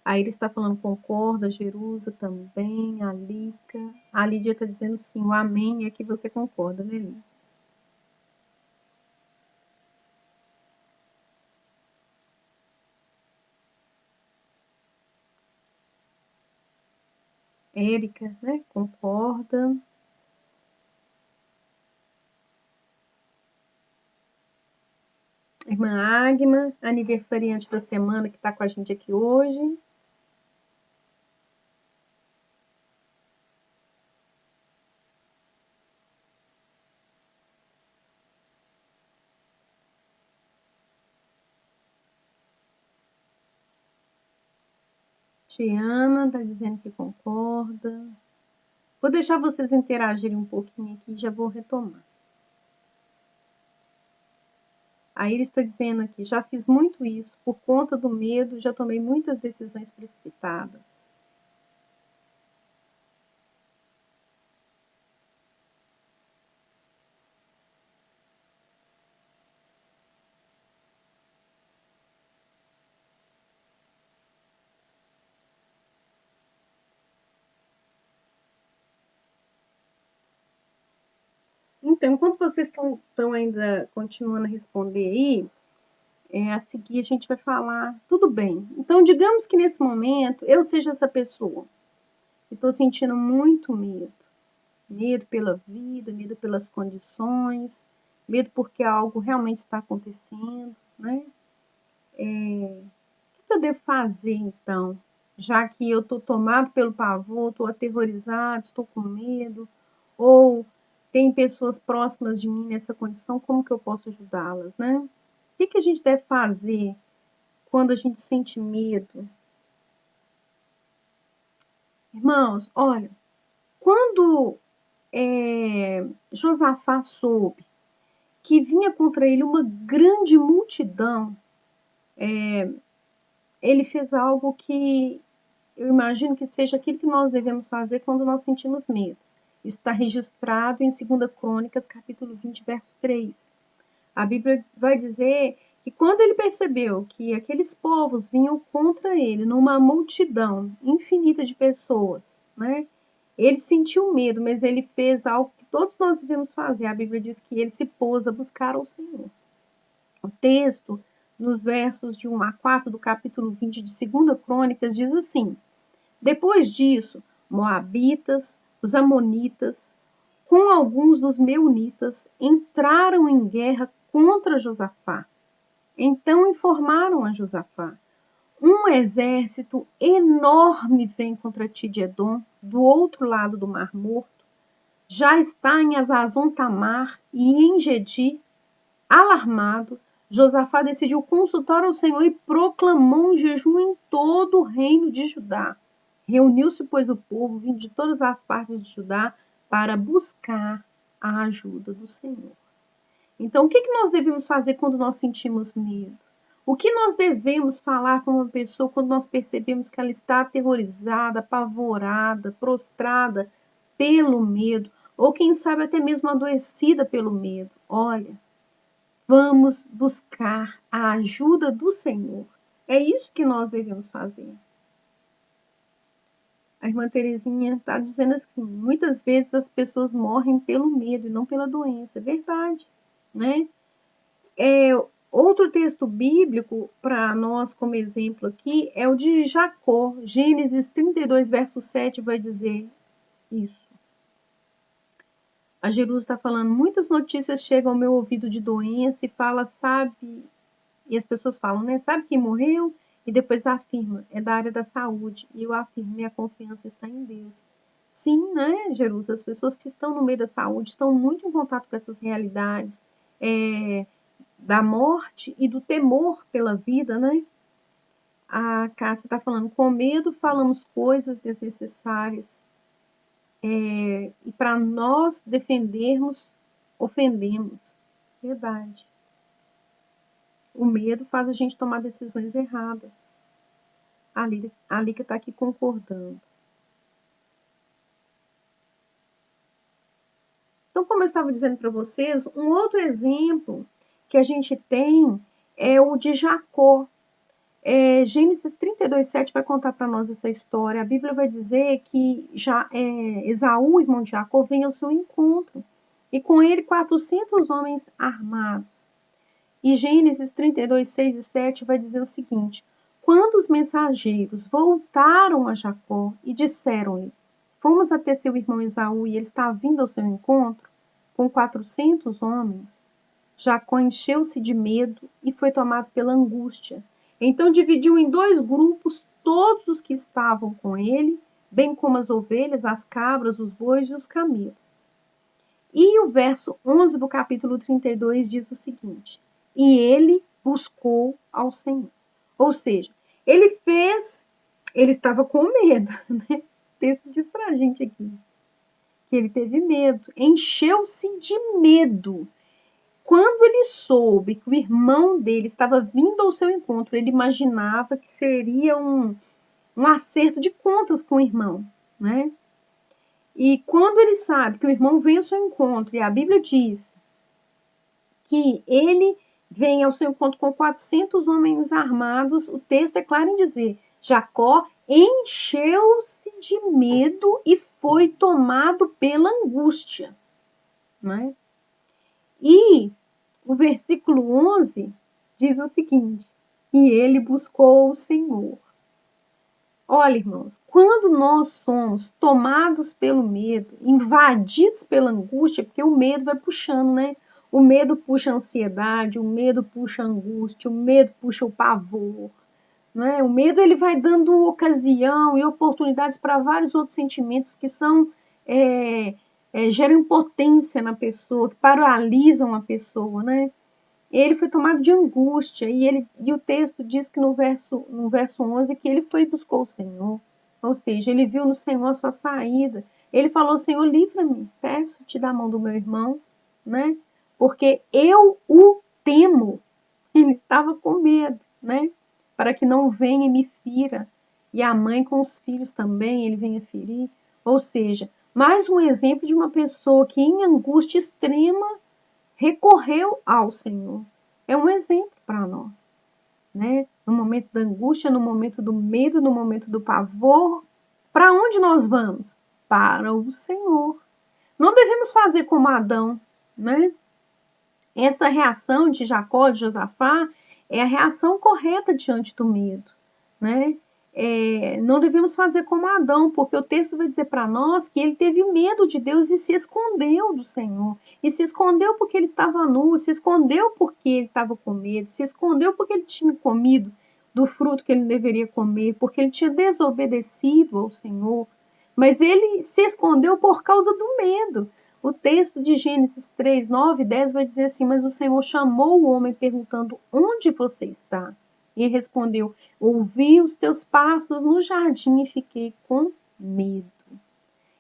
A: Aí ele está falando concorda, Jerusa também, a Lica. A Lídia está dizendo sim, o amém é que você concorda, né, Lídia? Érica, né, concorda. Irmã Agma, aniversariante da semana que está com a gente aqui hoje. Tiana está dizendo que concorda. Vou deixar vocês interagirem um pouquinho aqui e já vou retomar. A Iris está dizendo aqui, já fiz muito isso, por conta do medo, já tomei muitas decisões precipitadas. Então, enquanto vocês estão ainda continuando a responder aí, a seguir a gente vai falar, tudo bem. Então, digamos que nesse momento eu seja essa pessoa e estou sentindo muito medo. Medo pela vida, medo pelas condições, medo porque algo realmente está acontecendo, né? O que eu devo fazer então? Já que eu estou tomado pelo pavor, estou aterrorizado, estou com medo, ou tem pessoas próximas de mim nessa condição, como que eu posso ajudá-las, né? O que a gente deve fazer quando a gente sente medo? Irmãos, olha, quando Josafá soube que vinha contra ele uma grande multidão, ele fez algo que eu imagino que seja aquilo que nós devemos fazer quando nós sentimos medo. Isso está registrado em 2 Crônicas, capítulo 20, verso 3. A Bíblia vai dizer que quando ele percebeu que aqueles povos vinham contra ele, numa multidão infinita de pessoas, né? Ele sentiu medo, mas ele fez algo que todos nós devemos fazer. A Bíblia diz que ele se pôs a buscar ao Senhor. O texto, nos versos de 1 a 4 do capítulo 20 de 2 Crônicas, diz assim: depois disso, Moabitas, os Amonitas, com alguns dos Meunitas, entraram em guerra contra Josafá. Então informaram a Josafá: um exército enorme vem contra ti de Edom, do outro lado do Mar Morto. Já está em Azazon Tamar e em Gedi. Alarmado, Josafá decidiu consultar ao Senhor e proclamou um jejum em todo o reino de Judá. Reuniu-se, pois, o povo vindo de todas as partes de Judá para buscar a ajuda do Senhor. Então, o que nós devemos fazer quando nós sentimos medo? O que nós devemos falar com uma pessoa quando nós percebemos que ela está aterrorizada, apavorada, prostrada pelo medo, ou quem sabe até mesmo adoecida pelo medo? Olha, vamos buscar a ajuda do Senhor. É isso que nós devemos fazer. A irmã Terezinha está dizendo assim, muitas vezes as pessoas morrem pelo medo e não pela doença. É verdade, né? Outro texto bíblico para nós como exemplo aqui é o de Jacó. Gênesis 32, verso 7 vai dizer isso. A Jerusa está falando, muitas notícias chegam ao meu ouvido de doença e fala, sabe, e as pessoas falam, né, sabe quem morreu? E depois afirma, é da área da saúde. E eu afirmo, minha confiança está em Deus. Sim, né, Jerusa, as pessoas que estão no meio da saúde estão muito em contato com essas realidades da morte e do temor pela vida, né? A Cássia está falando, com medo falamos coisas desnecessárias. E para nós defendermos, ofendemos. Verdade. O medo faz a gente tomar decisões erradas. A Lica está aqui concordando. Então, como eu estava dizendo para vocês, um outro exemplo que a gente tem é o de Jacó. Gênesis 32, 7 vai contar para nós essa história. A Bíblia vai dizer que Esaú, irmão de Jacó, vem ao seu encontro. E com ele 400 homens armados. E Gênesis 32, 6 e 7 vai dizer o seguinte: quando os mensageiros voltaram a Jacó e disseram-lhe, fomos até seu irmão Esaú e ele está vindo ao seu encontro com 400 homens, Jacó encheu-se de medo e foi tomado pela angústia. Então dividiu em 2 grupos todos os que estavam com ele, bem como as ovelhas, as cabras, os bois e os camelos. E o verso 11 do capítulo 32 diz o seguinte: e ele buscou ao Senhor. Ou seja, ele estava com medo, né? O texto diz pra gente aqui, que ele teve medo, encheu-se de medo. Quando ele soube que o irmão dele estava vindo ao seu encontro, ele imaginava que seria um acerto de contas com o irmão, né? E quando ele sabe que o irmão vem ao seu encontro, e a Bíblia diz que ele vem ao seu encontro com 400 homens armados, o texto é claro em dizer, Jacó encheu-se de medo e foi tomado pela angústia, né? E o versículo 11 diz o seguinte, e ele buscou o Senhor. Olha, irmãos, quando nós somos tomados pelo medo, invadidos pela angústia, porque o medo vai puxando, né? O medo puxa a ansiedade, o medo puxa a angústia, o medo puxa o pavor, né? O medo ele vai dando ocasião e oportunidades para vários outros sentimentos que são geram impotência na pessoa, que paralisam a pessoa, né? Ele foi tomado de angústia e o texto diz que no verso 11 que ele foi e buscou o Senhor, ou seja, ele viu no Senhor a sua saída. Ele falou, Senhor, livra-me, peço-te da mão do meu irmão, né? Porque eu o temo. Ele estava com medo, né? Para que não venha e me fira. E a mãe com os filhos também, ele venha ferir. Ou seja, mais um exemplo de uma pessoa que em angústia extrema recorreu ao Senhor. É um exemplo para nós, né? No momento da angústia, no momento do medo, no momento do pavor, para onde nós vamos? Para o Senhor. Não devemos fazer como Adão, né? Essa reação de Jacó, de Josafá, é a reação correta diante do medo, né? Não devemos fazer como Adão, porque o texto vai dizer para nós que ele teve medo de Deus e se escondeu do Senhor. E se escondeu porque ele estava nu, se escondeu porque ele estava com medo, se escondeu porque ele tinha comido do fruto que ele deveria comer, porque ele tinha desobedecido ao Senhor. Mas ele se escondeu por causa do medo. O texto de Gênesis 3, 9 e 10 vai dizer assim, mas o Senhor chamou o homem perguntando, onde você está? E ele respondeu, ouvi os teus passos no jardim e fiquei com medo.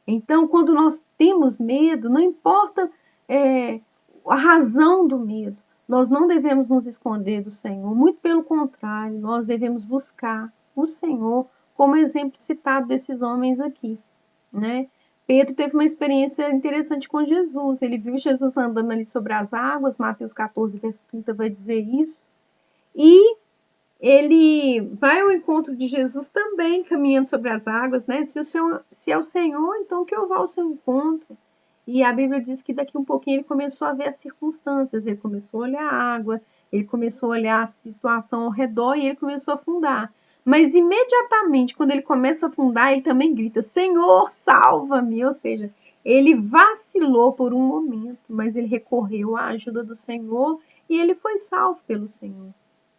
A: Então, quando nós temos medo, não importa a razão do medo, nós não devemos nos esconder do Senhor. Muito pelo contrário, nós devemos buscar o Senhor, como exemplo citado desses homens aqui, né? Pedro teve uma experiência interessante com Jesus. Ele viu Jesus andando ali sobre as águas, Mateus 14, verso 30 vai dizer isso. E ele vai ao encontro de Jesus também, caminhando sobre as águas, né? Se é o Senhor, então que eu vá ao seu encontro. E a Bíblia diz que daqui um pouquinho ele começou a ver as circunstâncias, ele começou a olhar a água, Ele começou a olhar a situação ao redor e ele começou a afundar. Mas imediatamente, quando ele começa a afundar, ele também grita: Senhor, salva-me! Ou seja, ele vacilou por um momento, mas ele recorreu à ajuda do Senhor e ele foi salvo pelo Senhor.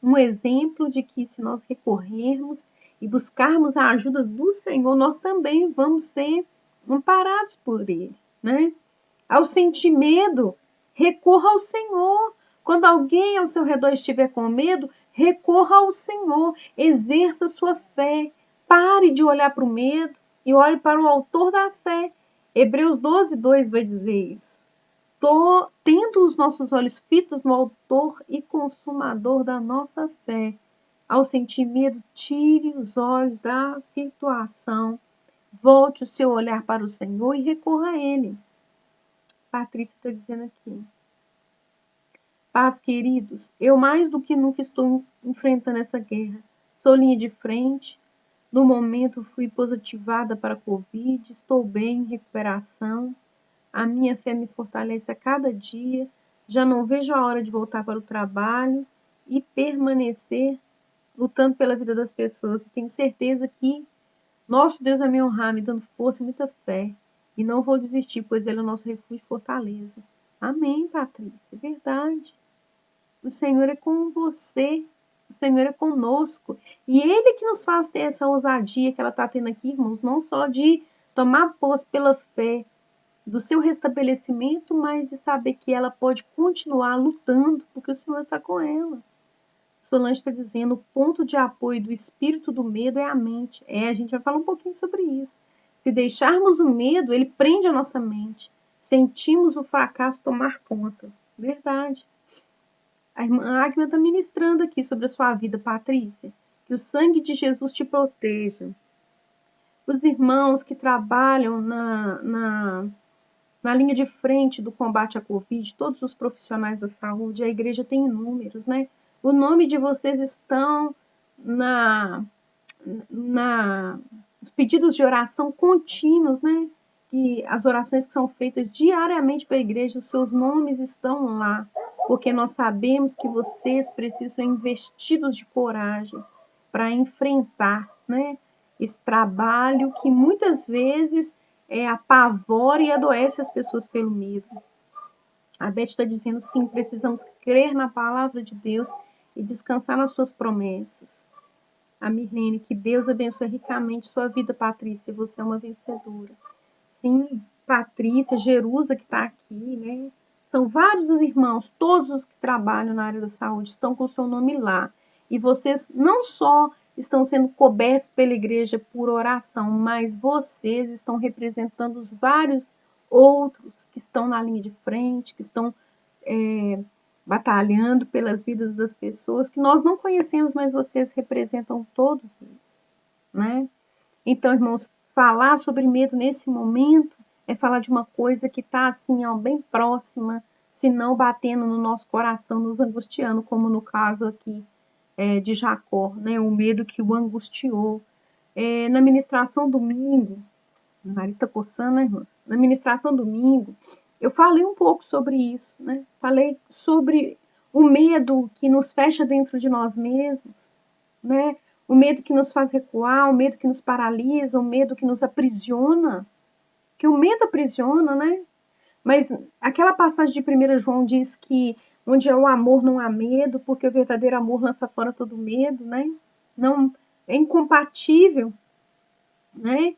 A: Um exemplo de que se nós recorrermos e buscarmos a ajuda do Senhor, nós também vamos ser amparados por Ele, né? Ao sentir medo, recorra ao Senhor. Quando alguém ao seu redor estiver com medo, recorra ao Senhor, exerça sua fé. Pare de olhar para o medo e olhe para o autor da fé. Hebreus 12:2 vai dizer isso. Tendo os nossos olhos fitos no autor e consumador da nossa fé. Ao sentir medo, tire os olhos da situação, volte o seu olhar para o Senhor e recorra a Ele. Patrícia está dizendo aqui. Paz, queridos, eu mais do que nunca estou enfrentando essa guerra. Sou linha de frente. No momento fui positivada para a Covid, estou bem, em recuperação. A minha fé me fortalece a cada dia. Já não vejo a hora de voltar para o trabalho e permanecer lutando pela vida das pessoas. E tenho certeza que nosso Deus vai me honrar, me dando força e muita fé. E não vou desistir, pois Ele é o nosso refúgio e fortaleza. Amém, Patrícia. É verdade. O Senhor é com você. O Senhor é conosco. E Ele que nos faz ter essa ousadia que ela está tendo aqui, irmãos. Não só de tomar posse pela fé do seu restabelecimento, mas de saber que ela pode continuar lutando, porque o Senhor está com ela. Solange está dizendo, o ponto de apoio do espírito do medo é a mente. A gente vai falar um pouquinho sobre isso. Se deixarmos o medo, ele prende a nossa mente. Sentimos o fracasso tomar conta. Verdade. A irmã Agna está ministrando aqui sobre a sua vida, Patrícia. Que o sangue de Jesus te proteja. Os irmãos que trabalham na linha de frente do combate à Covid, todos os profissionais da saúde, a igreja tem inúmeros, né? O nome de vocês estão os pedidos de oração contínuos, né? E as orações que são feitas diariamente para a igreja, os seus nomes estão lá, porque nós sabemos que vocês precisam ser investidos de coragem para enfrentar, né? Esse trabalho que muitas vezes apavora e adoece as pessoas pelo medo. A Beth está dizendo, sim, precisamos crer na palavra de Deus e descansar nas suas promessas. A Mirlene, que Deus abençoe ricamente sua vida, Patrícia, você é uma vencedora. Sim, Patrícia, Jerusa, que está aqui, né? São vários os irmãos, todos os que trabalham na área da saúde estão com o seu nome lá. E vocês não só estão sendo cobertos pela igreja por oração, mas vocês estão representando os vários outros que estão na linha de frente, que estão batalhando pelas vidas das pessoas, que nós não conhecemos, mas vocês representam todos eles, né? Então, irmãos, falar sobre medo nesse momento é falar de uma coisa que está assim, ó, bem próxima, se não batendo no nosso coração, nos angustiando, como no caso aqui de Jacó, né? O medo que o angustiou. Na ministração domingo, o nariz está coçando, né, irmã? Na ministração domingo, eu falei um pouco sobre isso, né? Falei sobre o medo que nos fecha dentro de nós mesmos, né? O medo que nos faz recuar, o medo que nos paralisa, o medo que nos aprisiona. Que o medo aprisiona, né? Mas aquela passagem de 1 João diz que onde é o amor não há medo, porque o verdadeiro amor lança fora todo medo, né? Não, é incompatível, né?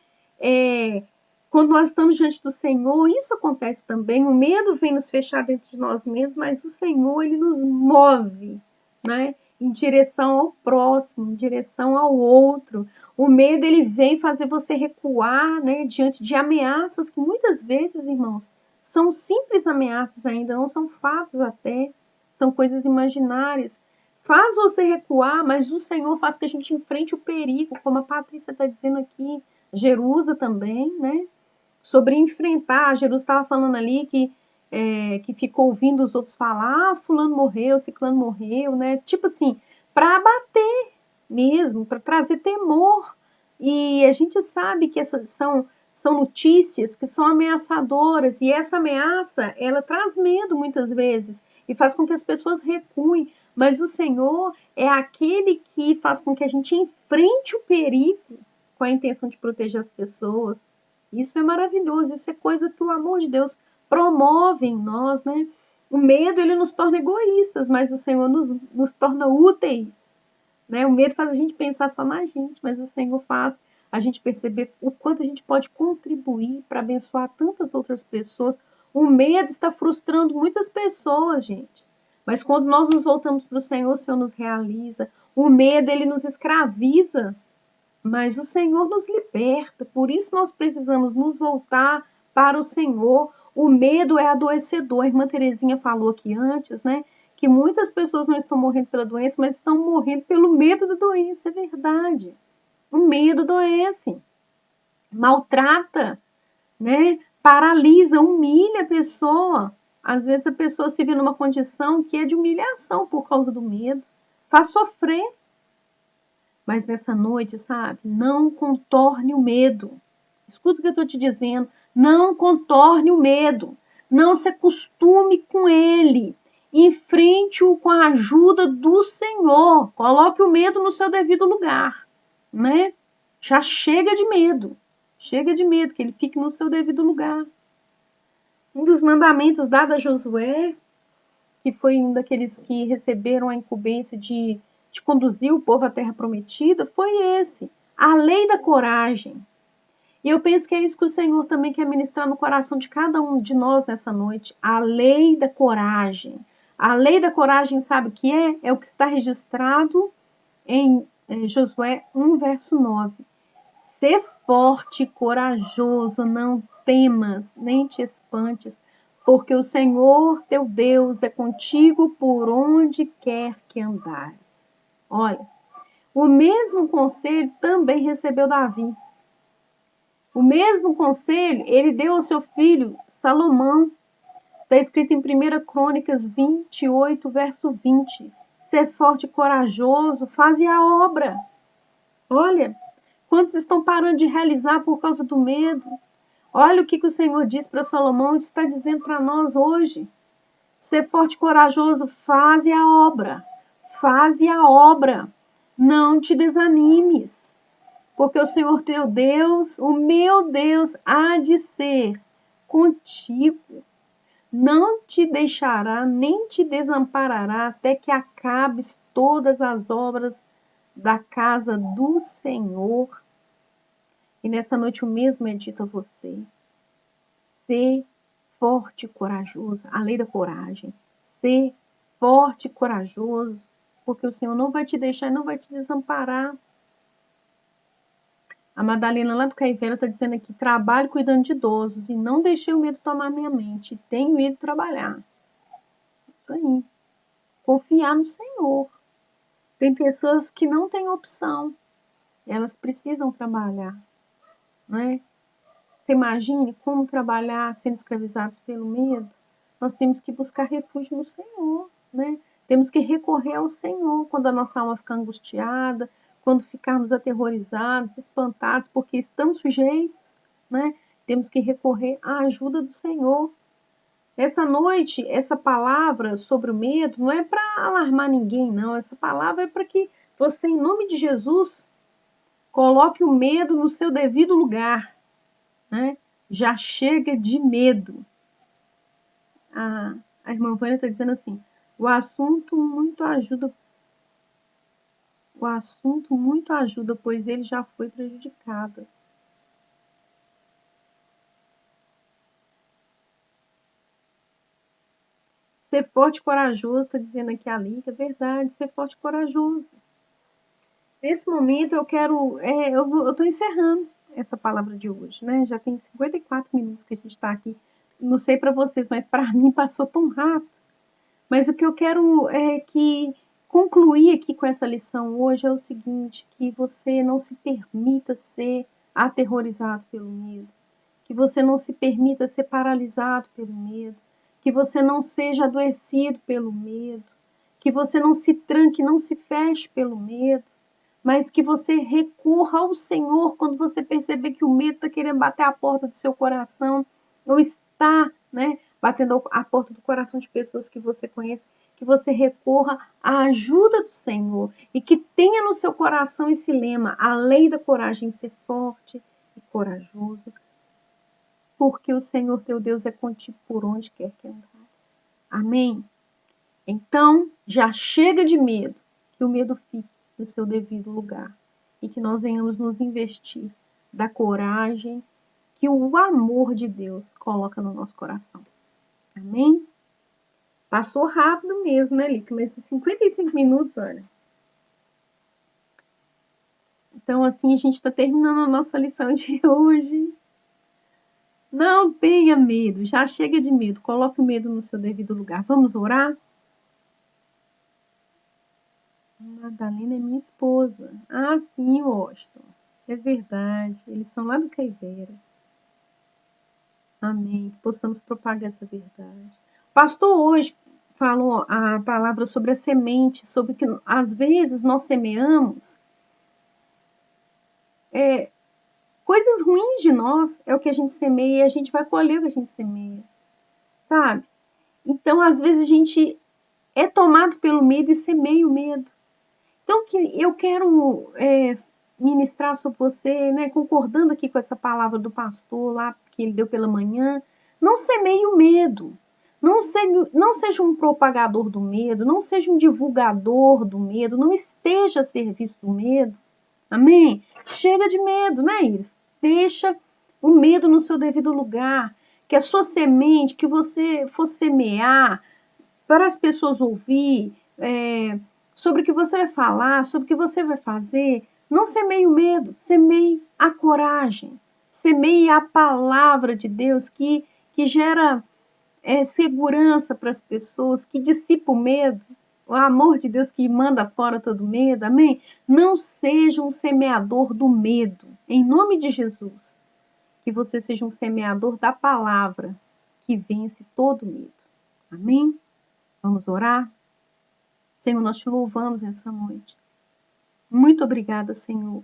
A: Quando nós estamos diante do Senhor, isso acontece também. O medo vem nos fechar dentro de nós mesmos, mas o Senhor, Ele nos move, né? Em direção ao próximo, em direção ao outro. O medo, ele vem fazer você recuar, né? Diante de ameaças que muitas vezes, irmãos, são simples ameaças ainda, não são fatos até, são coisas imaginárias. Faz você recuar, mas o Senhor faz que a gente enfrente o perigo, como a Patrícia está dizendo aqui, Jerusa também, né? Sobre enfrentar, a Jerusa estava falando ali que ficou ouvindo os outros falar, fulano morreu, ciclano morreu, né? Tipo assim, para abater mesmo, para trazer temor. E a gente sabe que essas são notícias que são ameaçadoras, e essa ameaça, ela traz medo muitas vezes, e faz com que as pessoas recuem. Mas o Senhor é aquele que faz com que a gente enfrente o perigo com a intenção de proteger as pessoas. Isso é maravilhoso, isso é coisa que o amor de Deus promove em nós, né? O medo, ele nos torna egoístas, mas o Senhor nos torna úteis, né? O medo faz a gente pensar só na gente, mas o Senhor faz a gente perceber o quanto a gente pode contribuir para abençoar tantas outras pessoas. O medo está frustrando muitas pessoas, gente. Mas quando nós nos voltamos para o Senhor nos realiza. O medo, ele nos escraviza, mas o Senhor nos liberta. Por isso nós precisamos nos voltar para o Senhor. O medo é adoecedor. A irmã Terezinha falou aqui antes, né? Que muitas pessoas não estão morrendo pela doença, mas estão morrendo pelo medo da doença. É verdade. O medo adoece, maltrata, né? Paralisa, humilha a pessoa. Às vezes a pessoa se vê numa condição que é de humilhação por causa do medo. Faz sofrer. Mas nessa noite, sabe? Não contorne o medo. Escuta o que eu estou te dizendo. Não contorne o medo. Não se acostume com ele. Enfrente-o com a ajuda do Senhor. Coloque o medo no seu devido lugar, né? Já chega de medo. Chega de medo, que ele fique no seu devido lugar. Um dos mandamentos dados a Josué, que foi um daqueles que receberam a incumbência de conduzir o povo à terra prometida, foi esse. A lei da coragem. E eu penso que é isso que o Senhor também quer ministrar no coração de cada um de nós nessa noite. A lei da coragem. A lei da coragem, sabe o que é? É o que está registrado em Josué 1, verso 9. Sê forte e corajoso, não temas, nem te espantes, porque o Senhor teu Deus é contigo por onde quer que andares. Olha, o mesmo conselho também recebeu Davi. O mesmo conselho ele deu ao seu filho Salomão. Está escrito em 1 Crônicas 28, verso 20. Ser forte e corajoso, faze a obra. Olha, quantos estão parando de realizar por causa do medo? Olha o que o Senhor diz para Salomão, está dizendo para nós hoje. Ser forte e corajoso, faze a obra. Faze a obra. Não te desanimes. Porque o Senhor teu Deus, o meu Deus, há de ser contigo. Não te deixará, nem te desamparará, até que acabes todas as obras da casa do Senhor. E nessa noite o mesmo é dito a você. Ser forte e corajoso, a lei da coragem. Ser forte e corajoso, porque o Senhor não vai te deixar e não vai te desamparar. A Madalena lá do Caivera está dizendo aqui, trabalho cuidando de idosos e não deixei o medo tomar minha mente. Tenho ido trabalhar. Isso aí. Confiar no Senhor. Tem pessoas que não têm opção. Elas precisam trabalhar. Né? Você imagine como trabalhar sendo escravizados pelo medo? Nós temos que buscar refúgio no Senhor. Né? Temos que recorrer ao Senhor quando a nossa alma fica angustiada, quando ficarmos aterrorizados, espantados, porque estamos sujeitos, né? Temos que recorrer à ajuda do Senhor. Essa noite, essa palavra sobre o medo não é para alarmar ninguém, não. Essa palavra é para que você, em nome de Jesus, coloque o medo no seu devido lugar, né? Já chega de medo. A irmã Vânia está dizendo assim, o assunto muito ajuda, pois ele já foi prejudicado. Ser forte e corajoso, está dizendo aqui a Lídia, é verdade, ser forte e corajoso. Nesse momento eu quero, eu estou encerrando essa palavra de hoje, né? Já tem 54 minutos que a gente está aqui. Não sei para vocês, mas para mim passou tão rápido. Mas o que eu quero concluir aqui com essa lição hoje é o seguinte, que você não se permita ser aterrorizado pelo medo, que você não se permita ser paralisado pelo medo, que você não seja adoecido pelo medo, que você não se tranque, não se feche pelo medo, mas que você recorra ao Senhor quando você perceber que o medo está querendo bater a porta do seu coração, ou está, né, batendo a porta do coração de pessoas que você conhece. que você recorra à ajuda do Senhor e que tenha no seu coração esse lema, a lei da coragem, ser forte e corajoso, porque o Senhor teu Deus é contigo por onde quer que andares. Amém? Então, já chega de medo, que o medo fique no seu devido lugar e que nós venhamos nos investir da coragem que o amor de Deus coloca no nosso coração. Amém? Passou rápido mesmo, né, Lica? Mas esses 55 minutos, olha. Então, assim, a gente está terminando a nossa lição de hoje. Não tenha medo, já chega de medo. Coloque o medo no seu devido lugar. Vamos orar? Madalena é minha esposa. Ah, sim, Washington. É verdade. Eles são lá do Caiveira. Amém. Que possamos propagar essa verdade. O pastor hoje falou a palavra sobre a semente, sobre que às vezes nós semeamos coisas ruins de nós, é o que a gente semeia e a gente vai colher o que a gente semeia, sabe? Então, às vezes a gente é tomado pelo medo e semeia o medo. Então, eu quero ministrar sobre você, né, concordando aqui com essa palavra do pastor lá, que ele deu pela manhã. Não semeie o medo. Não seja um propagador do medo, não seja um divulgador do medo, não esteja a serviço do medo. Amém? Chega de medo, né, Iris? Deixa o medo no seu devido lugar. Que a sua semente, que você for semear para as pessoas ouvir, sobre o que você vai falar, sobre o que você vai fazer, não semeie o medo, semeie a coragem, semeie a palavra de Deus que gera segurança para as pessoas, que dissipa o medo, o amor de Deus que manda fora todo medo, amém? Não seja um semeador do medo, em nome de Jesus, que você seja um semeador da palavra, que vence todo medo, amém? Vamos orar? Senhor, nós te louvamos nessa noite. Muito obrigada, Senhor,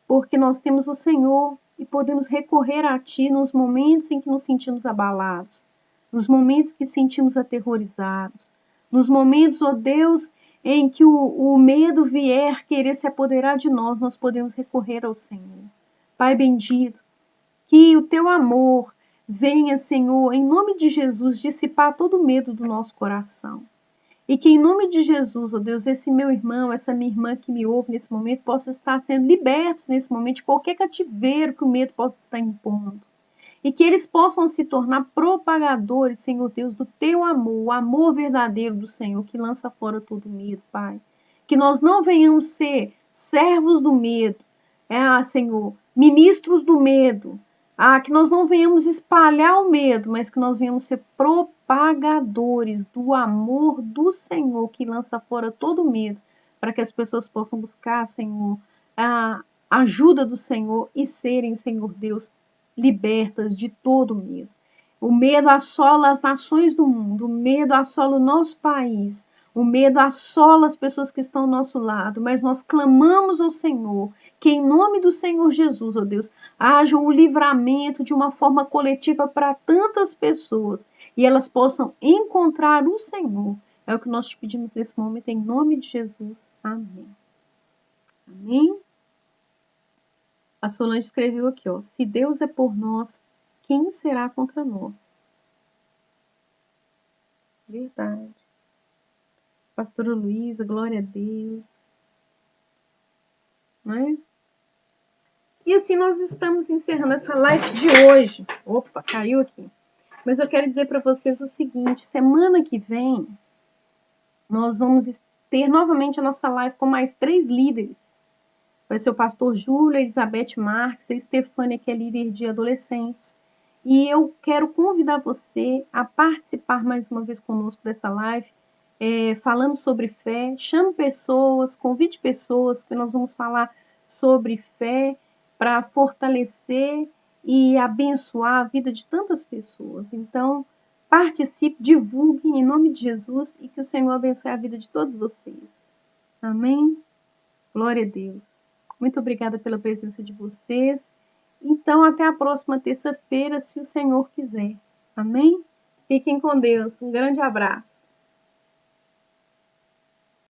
A: porque nós temos o Senhor e podemos recorrer a Ti nos momentos em que nos sentimos abalados, nos momentos que sentimos aterrorizados, nos momentos, ó Deus, em que o medo vier querer se apoderar de nós, nós podemos recorrer ao Senhor. Pai bendito, que o Teu amor venha, Senhor, em nome de Jesus, dissipar todo o medo do nosso coração. E que em nome de Jesus, ó Deus, esse meu irmão, essa minha irmã que me ouve nesse momento, possa estar sendo libertos nesse momento de qualquer cativeiro que o medo possa estar impondo. E que eles possam se tornar propagadores, Senhor Deus, do Teu amor, o amor verdadeiro do Senhor, que lança fora todo medo, Pai. Que nós não venhamos ser servos do medo, Senhor, ministros do medo, que nós não venhamos espalhar o medo, mas que nós venhamos ser propagadores do amor do Senhor, que lança fora todo medo, para que as pessoas possam buscar, Senhor, a ajuda do Senhor e serem, Senhor Deus, libertas de todo medo. O medo assola as nações do mundo, o medo assola o nosso país, o medo assola as pessoas que estão ao nosso lado, mas nós clamamos ao Senhor, que em nome do Senhor Jesus, ó Deus, haja um livramento de uma forma coletiva para tantas pessoas e elas possam encontrar o Senhor. É o que nós te pedimos nesse momento, em nome de Jesus. Amém. Amém. A Solange escreveu aqui, ó, se Deus é por nós, quem será contra nós? Verdade. Pastora Luísa, glória a Deus. Não é? E assim nós estamos encerrando essa live de hoje. Opa, caiu aqui. Mas eu quero dizer para vocês o seguinte, semana que vem, nós vamos ter novamente a nossa live com mais 3 líderes. Vai ser o pastor Júlio, a Elizabeth Marques, a Estefânia, que é líder de adolescentes. E eu quero convidar você a participar mais uma vez conosco dessa live, falando sobre fé. Chame pessoas, convide pessoas, que nós vamos falar sobre fé para fortalecer e abençoar a vida de tantas pessoas. Então, participe, divulgue em nome de Jesus e que o Senhor abençoe a vida de todos vocês. Amém? Glória a Deus. Muito obrigada pela presença de vocês. Então, até a próxima terça-feira, se o Senhor quiser. Amém? Fiquem com Deus. Um grande abraço.